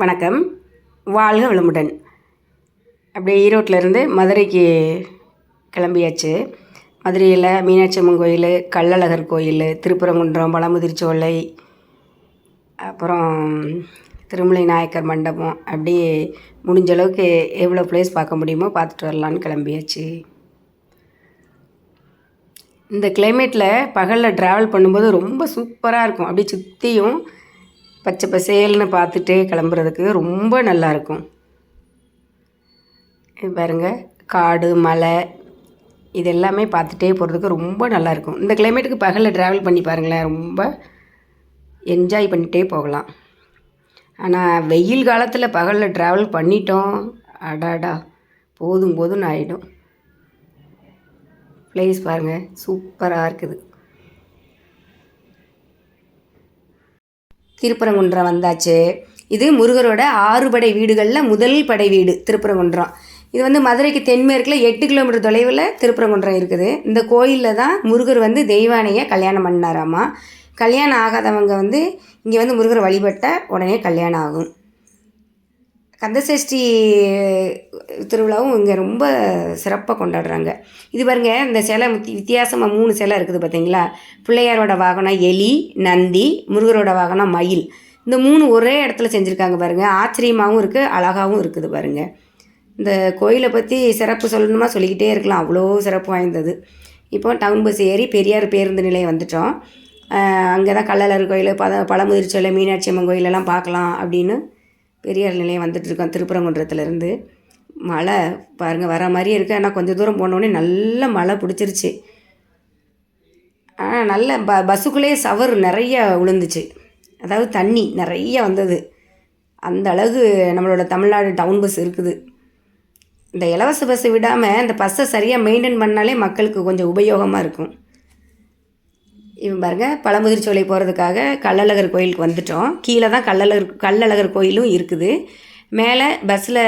வணக்கம். வாழ்க வளமுடன். அப்படியே ஈரோட்டிலேருந்து மதுரைக்கு கிளம்பியாச்சு. மதுரையில் மீனாட்சி அம்மன் கோயில், கள்ளழகர் கோயில், திருப்பரங்குன்றம், பழமுதிர்ச்சோலை, அப்புறம் திருமலை நாயக்கர் மண்டபம், அப்படியே முடிஞ்ச அளவுக்கு எவ்வளோ ப்ளேஸ் பார்க்க முடியுமோ பார்த்துட்டு வரலான்னு கிளம்பியாச்சு. இந்த கிளைமேட்டில் பகலில் ட்ராவல் பண்ணும்போது ரொம்ப சூப்பராக இருக்கும். அப்படியே சுற்றியும் பச்சை பசேல்னு பார்த்துட்டே கிளம்புறதுக்கு ரொம்ப நல்லாயிருக்கும். பாருங்கள், காடு, மலை, இது எல்லாமே பார்த்துட்டே போகிறதுக்கு ரொம்ப நல்லாயிருக்கும். இந்த கிளைமேட்டுக்கு பகலில் ட்ராவல் பண்ணி பாருங்களேன், ரொம்ப என்ஜாய் பண்ணிகிட்டே போகலாம். ஆனால் வெயில் காலத்தில் பகலில் ட்ராவல் பண்ணிட்டோம், அடாடா போதும் போதும்னு ஆகிடும். ப்ளேஸ் பாருங்கள், சூப்பராக இருக்குது. திருப்பரங்குன்றம் வந்தாச்சு. இது முருகரோட 6 படை வீடுகளில் முதல் படை வீடு திருப்பரங்குன்றம். இது வந்து மதுரைக்கு தென்மேற்கில் 8 கிலோமீட்டர் தொலைவில் திருப்பரங்குன்றம் இருக்குது. இந்த கோயிலில் தான் முருகர் வந்து தெய்வானையை கல்யாணம் பண்ணாராமா. கல்யாணம் ஆகாதவங்க வந்து இங்கே வந்து முருகரை வழிபட்ட உடனே கல்யாணம் ஆகும். கந்தசஷ்டி திருவிழாவும் இங்கே ரொம்ப சிறப்பாக கொண்டாடுறாங்க. இது பாருங்கள், இந்த சிலை வித்தியாசமாக 3 சிலை இருக்குது பார்த்தீங்களா. பிள்ளையாரோட வாகனம் எலி, நந்தி, முருகரோட வாகனம் மயில். இந்த 3 ஒரே இடத்துல செஞ்சுருக்காங்க பாருங்கள். ஆச்சரியமாகவும் இருக்குது, அழகாகவும் இருக்குது பாருங்கள். இந்த கோயிலை பற்றி சிறப்பு சொல்லணுமா சொல்லிக்கிட்டே இருக்கலாம், அவ்வளோ சிறப்பு வாய்ந்தது. இப்போ டவுன் பஸ் ஏறி பெரியார் பேருந்து நிலையம் வந்துட்டோம். அங்கே தான் கள்ளழகர் கோயில், பழமுதிர்ச்சோலை, மீனாட்சி அம்மன் கோயிலெல்லாம் பார்க்கலாம் அப்படின்னு பெரியார் நிலையம் வந்துட்டுருக்கோம். திருப்பரங்குன்றத்துலேருந்து மழை பாருங்கள் வர மாதிரியே இருக்குது. ஆனால் கொஞ்சம் தூரம் போனோடனே நல்ல மழை பிடிச்சிருச்சு. ஆனால் நல்ல பஸ்ஸுக்குள்ளேயே சவர் நிறைய விழுந்துச்சு. அதாவது தண்ணி நிறைய வந்தது. அந்த அளவு நம்மளோட தமிழ்நாடு டவுன் பஸ் இருக்குது. இந்த இலவச பஸ்ஸை விடாமல் இந்த பஸ்ஸை சரியாக மெயின்டைன் பண்ணாலே மக்களுக்கு கொஞ்சம் உபயோகமாக இருக்கும். இவன் பாருங்கள், பழமுதிர்ச்சோலை போகிறதுக்காக கள்ளழகர் கோயிலுக்கு வந்துட்டோம். கீழே தான் கள்ளழகர் கோயிலும் இருக்குது. மேலே பஸ்ஸில்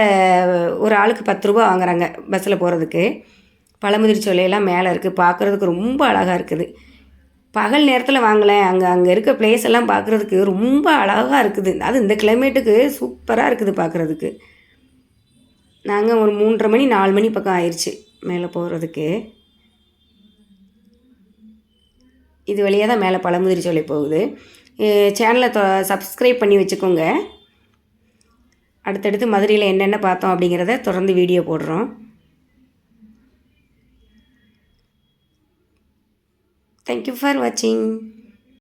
ஒரு ஆளுக்கு 10 ரூபா வாங்குறாங்க பஸ்ஸில் போகிறதுக்கு. பழமுதிர்ச்சோலையெல்லாம் மேலே இருக்குது, பார்க்குறதுக்கு ரொம்ப அழகாக இருக்குது. பகல் நேரத்தில் வாங்கலேன், அங்கே இருக்க பிளேஸ் எல்லாம் பார்க்குறதுக்கு ரொம்ப அழகாக இருக்குது. அது இந்த கிளைமேட்டுக்கு சூப்பராக இருக்குது பார்க்குறதுக்கு. நாங்கள் ஒரு 3:30 மணி 4 மணி பக்கம் ஆயிடுச்சு மேலே போகிறதுக்கு. இது வழியாக தான் மேலே பழமுதிர்ச்சோலை போகுது. சேனலை சப்ஸ்கிரைப் பண்ணி வச்சுக்கோங்க. அடுத்தடுத்து மதுரையில் என்னென்ன பார்த்தோம் அப்படிங்கிறத தொடர்ந்து வீடியோ போடுறோம். தேங்க்யூ ஃபார் வாட்சிங்.